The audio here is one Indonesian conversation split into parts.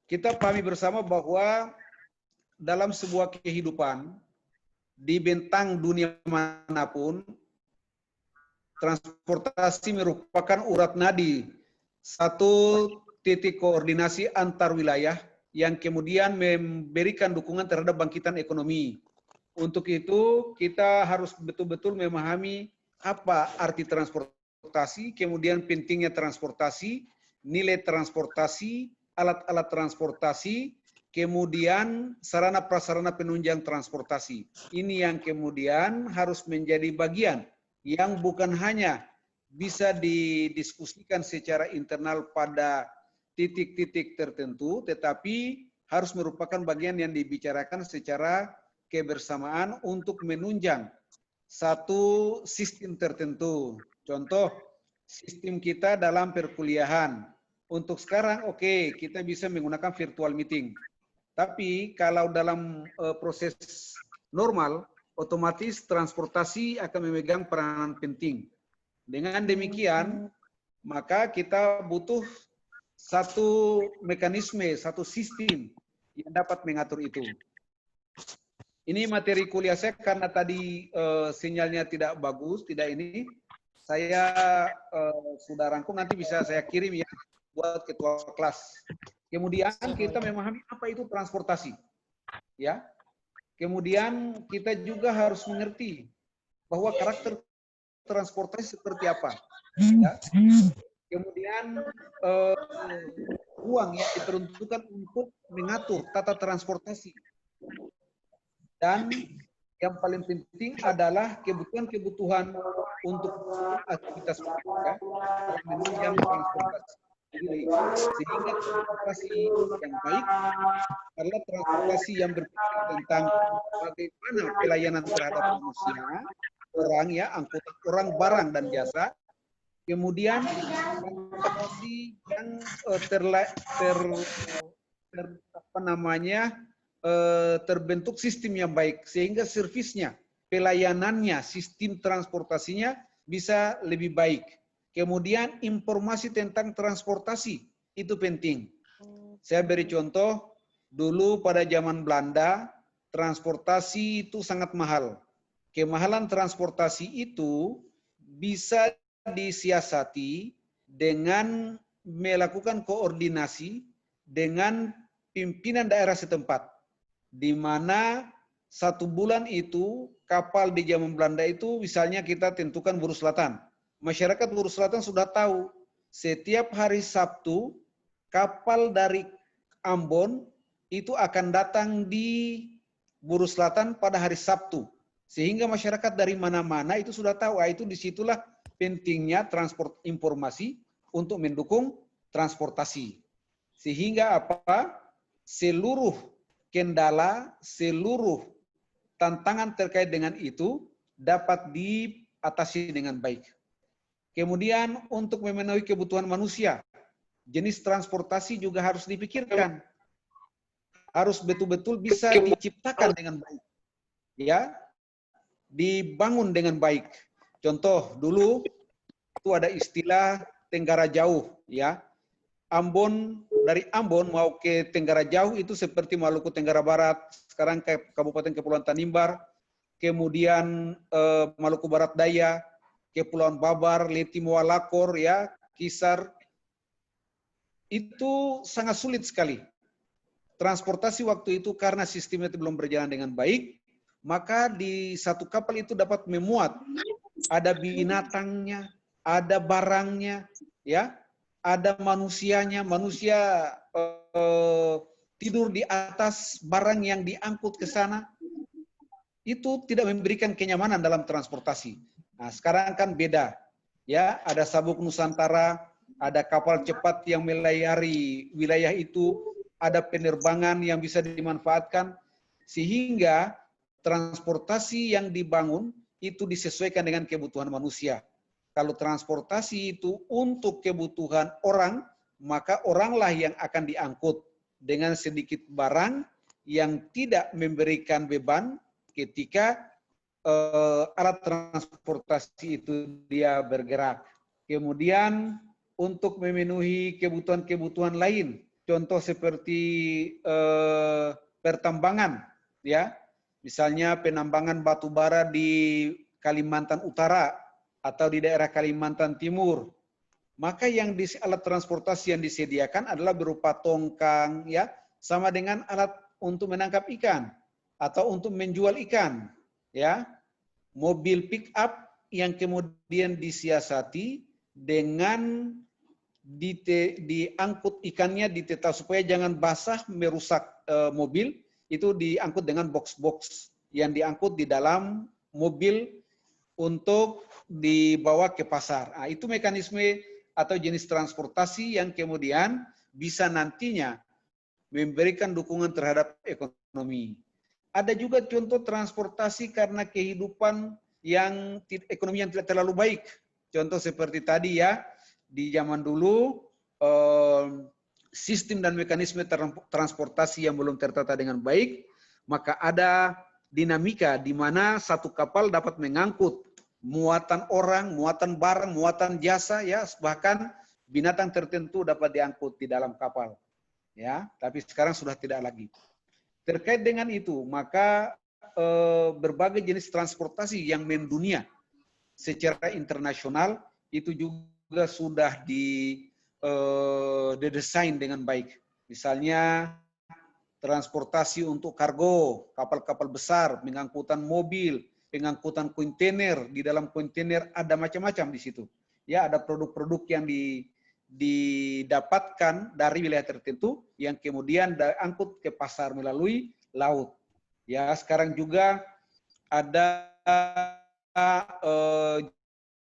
kita pahami bersama bahwa dalam sebuah kehidupan, di bentang dunia manapun, transportasi merupakan urat nadi, satu titik koordinasi antar wilayah yang kemudian memberikan dukungan terhadap bangkitan ekonomi. Untuk itu, kita harus betul-betul memahami apa arti transportasi, kemudian pentingnya transportasi, nilai transportasi, alat-alat transportasi, kemudian sarana prasarana penunjang transportasi. Ini yang kemudian harus menjadi bagian yang bukan hanya bisa didiskusikan secara internal pada titik-titik tertentu, tetapi harus merupakan bagian yang dibicarakan secara kebersamaan untuk menunjang satu sistem tertentu. Contoh, sistem kita dalam perkuliahan. Untuk sekarang, oke, kita bisa menggunakan virtual meeting. Tapi kalau dalam proses normal, otomatis transportasi akan memegang peranan penting. Dengan demikian, maka kita butuh satu mekanisme, satu sistem yang dapat mengatur itu. Ini materi kuliah saya karena tadi sinyalnya tidak bagus, tidak ini. Saya sudah rangkum, nanti bisa saya kirim ya buat ketua kelas. Kemudian kita memahami apa itu transportasi, ya. Kemudian kita juga harus mengerti bahwa karakter transportasi seperti apa. Ya. Kemudian ruang yang diperuntukkan untuk mengatur tata transportasi. Dan yang paling penting adalah kebutuhan-kebutuhan untuk aktivitas mereka dalam menunjang transportasi. Sehingga transportasi yang baik adalah transportasi yang berpikir tentang bagaimana pelayanan terhadap manusia, orang ya, angkutan orang, barang dan jasa. Kemudian transportasi yang terbentuk sistem yang baik sehingga servisnya, pelayanannya, sistem transportasinya bisa lebih baik. Kemudian informasi tentang transportasi itu penting. Saya beri contoh, dulu pada zaman Belanda transportasi itu sangat mahal. Kemahalan transportasi itu bisa disiasati dengan melakukan koordinasi dengan pimpinan daerah setempat, di mana 1 bulan itu kapal di zaman Belanda itu misalnya kita tentukan Buru Selatan. Masyarakat Buru Selatan sudah tahu setiap hari Sabtu kapal dari Ambon itu akan datang di Buru Selatan pada hari Sabtu. Sehingga masyarakat dari mana-mana itu sudah tahu, itu disitulah pentingnya transport informasi untuk mendukung transportasi. Sehingga apa? Seluruh kendala, seluruh tantangan terkait dengan itu dapat diatasi dengan baik. Kemudian untuk memenuhi kebutuhan manusia, jenis transportasi juga harus dipikirkan. Harus betul-betul bisa diciptakan dengan baik. Ya, dibangun dengan baik. Contoh, dulu itu ada istilah Tenggara Jauh, ya. Ambon, dari Ambon mau ke Tenggara Jauh itu seperti Maluku Tenggara Barat, sekarang ke Kabupaten Kepulauan Tanimbar, kemudian Maluku Barat Daya, Kepulauan Babar, Leti Mualakor, ya, Kisar. Itu sangat sulit sekali. Transportasi waktu itu karena sistemnya itu belum berjalan dengan baik, maka di satu kapal itu dapat memuat ada binatangnya, ada barangnya, ya, ada manusianya, manusia tidur di atas barang yang diangkut ke sana. Itu tidak memberikan kenyamanan dalam transportasi. Nah, sekarang kan beda. Ya, ada Sabuk Nusantara, ada kapal cepat yang melayari wilayah itu, ada penerbangan yang bisa dimanfaatkan, sehingga transportasi yang dibangun itu disesuaikan dengan kebutuhan manusia. Kalau transportasi itu untuk kebutuhan orang, maka oranglah yang akan diangkut dengan sedikit barang yang tidak memberikan beban ketika alat transportasi itu dia bergerak. Kemudian untuk memenuhi kebutuhan-kebutuhan lain, contoh seperti pertambangan, ya, misalnya penambangan batu bara di Kalimantan Utara atau di daerah Kalimantan Timur, maka alat transportasi yang disediakan adalah berupa tongkang, ya, sama dengan alat untuk menangkap ikan atau untuk menjual ikan, ya, mobil pick up yang kemudian disiasati dengan diangkut ikannya di tetap supaya jangan basah merusak mobil, itu diangkut dengan box-box yang diangkut di dalam mobil untuk dibawa ke pasar. Nah, itu mekanisme atau jenis transportasi yang kemudian bisa nantinya memberikan dukungan terhadap ekonomi. Ada juga contoh transportasi karena kehidupan yang ekonomi yang tidak terlalu baik. Contoh seperti tadi, ya, di zaman dulu sistem dan mekanisme transportasi yang belum tertata dengan baik, maka ada dinamika di mana satu kapal dapat mengangkut muatan orang, muatan barang, muatan jasa, ya, bahkan binatang tertentu dapat diangkut di dalam kapal, ya. Tapi sekarang sudah tidak lagi. Terkait dengan itu, maka berbagai jenis transportasi yang mendunia secara internasional itu juga sudah didesain dengan baik. Misalnya transportasi untuk kargo, kapal-kapal besar, pengangkutan mobil, pengangkutan kontainer, di dalam kontainer ada macam-macam di situ. Ya, ada produk-produk yang didapatkan dari wilayah tertentu yang kemudian diangkut ke pasar melalui laut. Ya, sekarang juga ada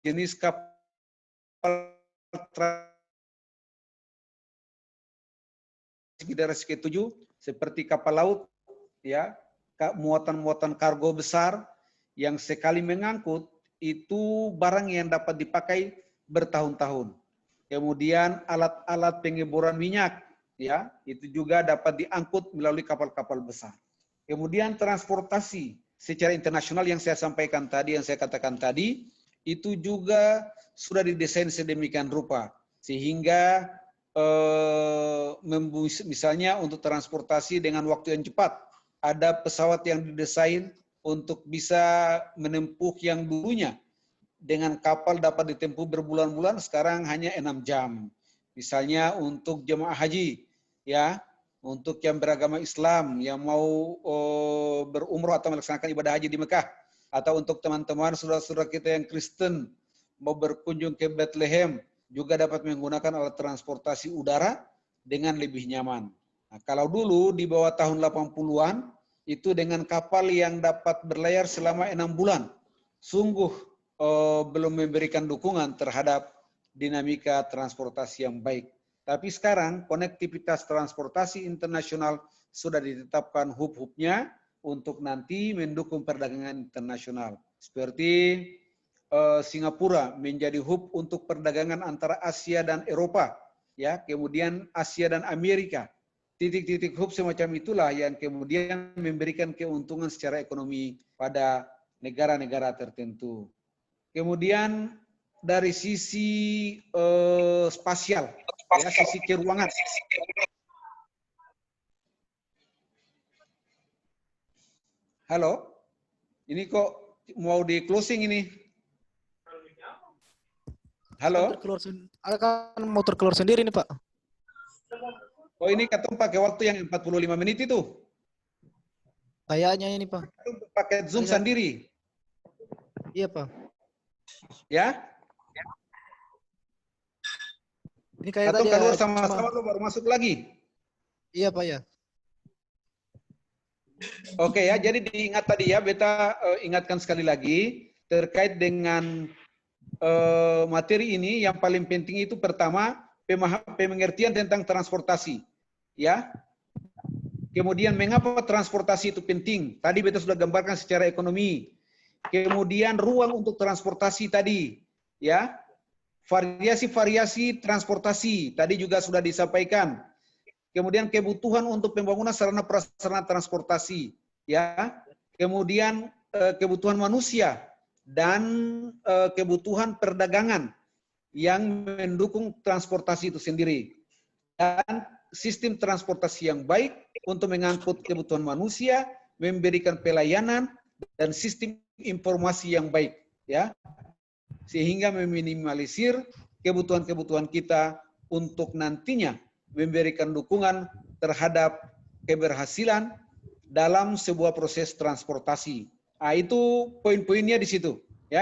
jenis kapal generasi ke-7 seperti kapal laut, ya, muatan-muatan kargo besar yang sekali mengangkut itu barang yang dapat dipakai bertahun-tahun. Kemudian alat-alat pengeboran minyak, ya, itu juga dapat diangkut melalui kapal-kapal besar. Kemudian transportasi secara internasional yang saya sampaikan tadi, yang saya katakan tadi, itu juga sudah didesain sedemikian rupa sehingga misalnya untuk transportasi dengan waktu yang cepat, ada pesawat yang didesain untuk bisa menempuh yang dulunya dengan kapal dapat ditempuh berbulan-bulan, sekarang hanya 6 jam. Misalnya untuk jemaah haji, ya, untuk yang beragama Islam, yang mau berumrah atau melaksanakan ibadah haji di Mekah, atau untuk teman-teman saudara-saudara kita yang Kristen mau berkunjung ke Bethlehem, juga dapat menggunakan alat transportasi udara dengan lebih nyaman. Nah, kalau dulu di bawah tahun 80-an, itu dengan kapal yang dapat berlayar selama 6 bulan, sungguh belum memberikan dukungan terhadap dinamika transportasi yang baik. Tapi sekarang konektivitas transportasi internasional sudah ditetapkan hub-hubnya untuk nanti mendukung perdagangan internasional. Seperti Singapura menjadi hub untuk perdagangan antara Asia dan Eropa, ya, kemudian Asia dan Amerika. Titik-titik hub semacam itulah yang kemudian memberikan keuntungan secara ekonomi pada negara-negara tertentu. Kemudian dari sisi spasial, ya, sisi keruangan. Halo, ini kok mau di closing ini? Halo? Ada kan motor keluar sendiri nih, Pak. Oh, ini katong pakai waktu yang 45 menit itu? Kayaknya ini, Pak. Pakai Zoom sendiri? Iya, Pak. Ya? Ini kayak atau tadi keluar sama-sama lo baru masuk lagi? Iya, Pak, ya. Oke, ya, jadi diingat tadi ya, beta ingatkan sekali lagi terkait dengan materi ini. Yang paling penting itu pertama pengertian tentang transportasi, ya. Kemudian mengapa transportasi itu penting? Tadi beta sudah gambarkan secara ekonomi. Kemudian ruang untuk transportasi tadi, ya. Variasi-variasi transportasi tadi juga sudah disampaikan. Kemudian kebutuhan untuk pembangunan sarana prasarana transportasi, ya. Kemudian kebutuhan manusia dan kebutuhan perdagangan yang mendukung transportasi itu sendiri. Dan sistem transportasi yang baik untuk mengangkut kebutuhan manusia, memberikan pelayanan dan sistem informasi yang baik, ya, sehingga meminimalisir kebutuhan-kebutuhan kita untuk nantinya memberikan dukungan terhadap keberhasilan dalam sebuah proses transportasi. Nah, itu poin-poinnya di situ. Ya.